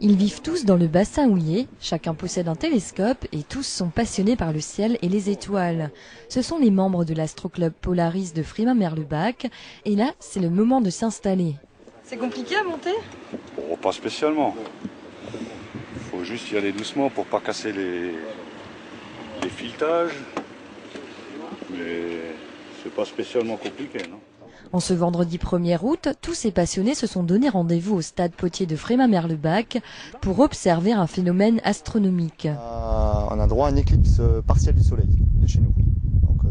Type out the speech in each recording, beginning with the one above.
Ils vivent tous dans le bassin houiller, chacun possède un télescope et tous sont passionnés par le ciel et les étoiles. Ce sont les membres de l'Astroclub Polaris de Frémin-Merlebach et là, c'est le moment de s'installer. C'est compliqué à monter? Bon, pas spécialement. Il faut juste y aller doucement pour pas casser les filetages. Mais c'est pas spécialement compliqué, non? En ce vendredi 1er août, tous ces passionnés se sont donné rendez-vous au stade Potier de Frémin-Merlebach pour observer un phénomène astronomique. On a droit à une éclipse partielle du Soleil de chez nous. Donc,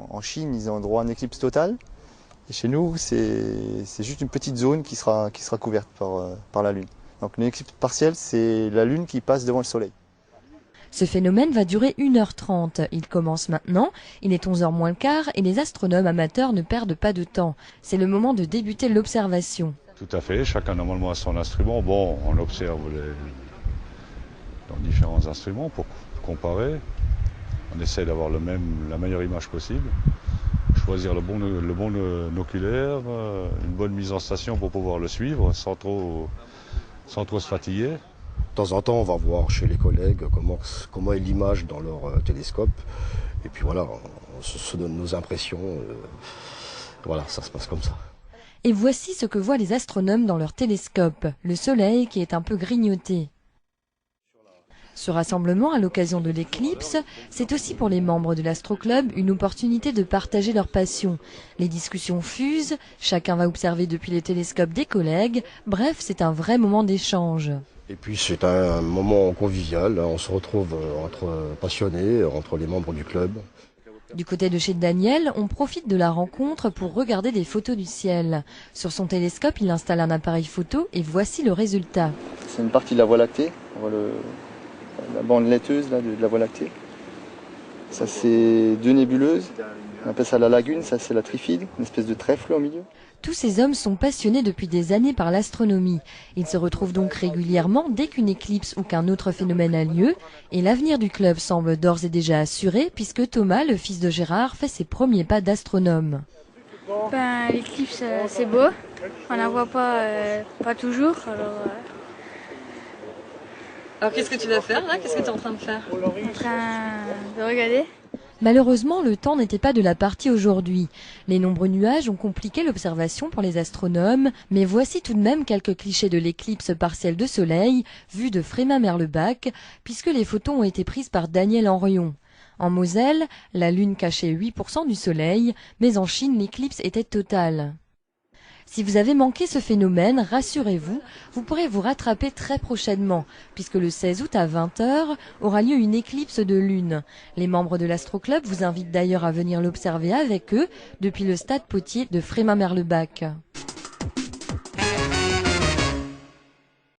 en Chine, ils ont droit à une éclipse totale. Et chez nous, c'est juste une petite zone qui sera couverte par la Lune. Donc une éclipse partielle, c'est la Lune qui passe devant le Soleil. Ce phénomène va durer 1h30. Il commence maintenant, il est 11h moins le quart et les astronomes amateurs ne perdent pas de temps. C'est le moment de débuter l'observation. Tout à fait, chacun normalement a son instrument. Bon, on observe dans différents instruments pour comparer. On essaie d'avoir la meilleure image possible. Choisir le bon oculaire, une bonne mise en station pour pouvoir le suivre sans trop se fatiguer. De temps en temps, on va voir chez les collègues comment est l'image dans leur télescope. Et puis voilà, on se donne nos impressions. Voilà, ça se passe comme ça. Et voici ce que voient les astronomes dans leur télescope, le Soleil qui est un peu grignoté. Ce rassemblement à l'occasion de l'éclipse, c'est aussi pour les membres de l'Astroclub une opportunité de partager leur passion. Les discussions fusent, chacun va observer depuis les télescopes des collègues, bref, c'est un vrai moment d'échange. Et puis c'est un moment convivial, on se retrouve entre passionnés, entre les membres du club. Du côté de chez Daniel, on profite de la rencontre pour regarder des photos du ciel. Sur son télescope, il installe un appareil photo et voici le résultat. C'est une partie de la Voie lactée, on voit la bande laiteuse là, de la Voie lactée. Ça c'est deux nébuleuses, on appelle ça la lagune, ça c'est la Trifide, une espèce de trèfle au milieu. Tous ces hommes sont passionnés depuis des années par l'astronomie. Ils se retrouvent donc régulièrement dès qu'une éclipse ou qu'un autre phénomène a lieu. Et l'avenir du club semble d'ores et déjà assuré puisque Thomas, le fils de Gérard, fait ses premiers pas d'astronome. L'éclipse, c'est beau. On la voit pas toujours. Alors qu'est-ce que tu vas faire là? Qu'est-ce que tu es en train de faire? En train de regarder. Malheureusement, le temps n'était pas de la partie aujourd'hui. Les nombreux nuages ont compliqué l'observation pour les astronomes, mais voici tout de même quelques clichés de l'éclipse partielle de soleil, vue de Frémin-Merlebach, puisque les photos ont été prises par Daniel Henrion. En Moselle, la Lune cachait 8% du soleil, mais en Chine, l'éclipse était totale. Si vous avez manqué ce phénomène, rassurez-vous, vous pourrez vous rattraper très prochainement, puisque le 16 août à 20h aura lieu une éclipse de lune. Les membres de l'Astroclub vous invitent d'ailleurs à venir l'observer avec eux depuis le stade Potier de Frémin-Merlebach.